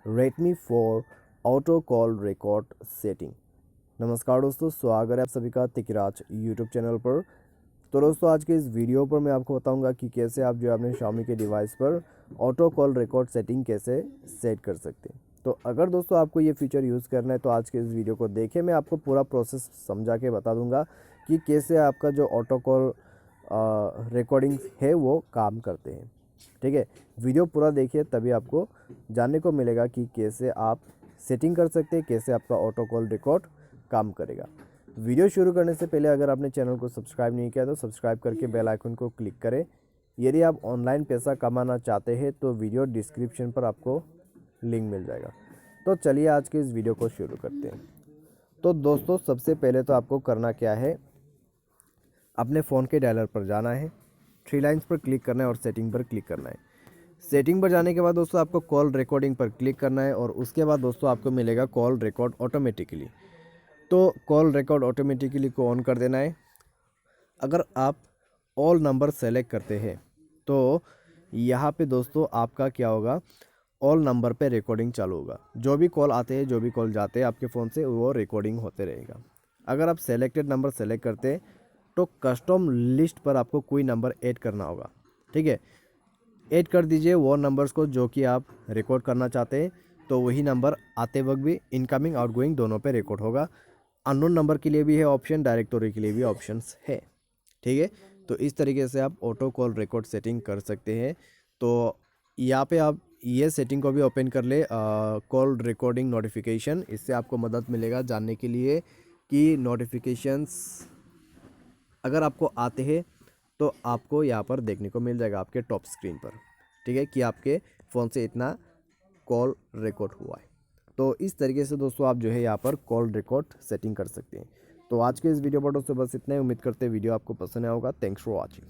Redmi for auto call record setting. नमस्कार दोस्तों, स्वागत है आप सभी का तिकराज यूट्यूब चैनल पर। तो दोस्तों, आज के इस वीडियो पर मैं आपको बताऊंगा कि कैसे आप जो अपने Xiaomi के डिवाइस पर ऑटो कॉल रिकॉर्ड सेटिंग कैसे सेट कर सकते हैं। तो अगर दोस्तों आपको ये फीचर यूज़ करना है तो आज के इस वीडियो को देखें। मैं आपको पूरा प्रोसेस समझा के बता दूंगा कि कैसे आपका जो ऑटो कॉल रिकॉर्डिंग है वो काम करते हैं। ठीक है, वीडियो पूरा देखिए, तभी आपको जानने को मिलेगा कि कैसे आप सेटिंग कर सकते हैं, कैसे आपका ऑटो कॉल रिकॉर्ड काम करेगा। वीडियो शुरू करने से पहले अगर आपने चैनल को सब्सक्राइब नहीं किया तो सब्सक्राइब करके बेल आइकन को क्लिक करें। यदि आप ऑनलाइन पैसा कमाना चाहते हैं तो वीडियो डिस्क्रिप्शन पर आपको लिंक मिल जाएगा। तो चलिए आज के इस वीडियो को शुरू करते हैं। तो दोस्तों, सबसे पहले तो आपको करना क्या है, अपने फ़ोन के डायलर पर जाना है, थ्री लाइन्स पर क्लिक करना है और सेटिंग पर क्लिक करना है। सेटिंग पर जाने के बाद दोस्तों आपको कॉल रिकॉर्डिंग पर क्लिक करना है और उसके बाद दोस्तों आपको मिलेगा कॉल रिकॉर्ड ऑटोमेटिकली। तो कॉल रिकॉर्ड ऑटोमेटिकली को ऑन कर देना है। अगर आप ऑल नंबर सेलेक्ट करते हैं तो यहाँ पे दोस्तों आपका क्या होगा, ऑल नंबर पे रिकॉर्डिंग चालू होगा। जो भी कॉल आते हैं, जो भी कॉल जाते हैं आपके फ़ोन से, वो रिकॉर्डिंग होते रहेगा। अगर आप सेलेक्टेड नंबर सेलेक्ट करते हैं तो कस्टम लिस्ट पर आपको कोई नंबर ऐड करना होगा। ठीक है, ऐड कर दीजिए वो नंबर्स को जो कि आप रिकॉर्ड करना चाहते हैं। तो वही नंबर आते वक्त भी इनकमिंग आउटगोइंग दोनों पे रिकॉर्ड होगा। अननोन नंबर के लिए भी है ऑप्शन, डायरेक्टरी के लिए भी ऑप्शंस है। ठीक है, तो इस तरीके से आप ऑटो कॉल रिकॉर्ड सेटिंग कर सकते हैं। तो यहाँ पे आप ये सेटिंग को भी ओपन कर ले, कॉल रिकॉर्डिंग नोटिफिकेशन। इससे आपको मदद मिलेगा जानने के लिए कि नोटिफिकेशंस अगर आपको आते हैं तो आपको यहाँ पर देखने को मिल जाएगा आपके टॉप स्क्रीन पर। ठीक है, कि आपके फ़ोन से इतना कॉल रिकॉर्ड हुआ है। तो इस तरीके से दोस्तों आप जो है यहाँ पर कॉल रिकॉर्ड सेटिंग कर सकते हैं। तो आज के इस वीडियो पर दोस्तों बस इतना ही। उम्मीद करते हैं वीडियो आपको पसंद आया होगा। Thanks for watching.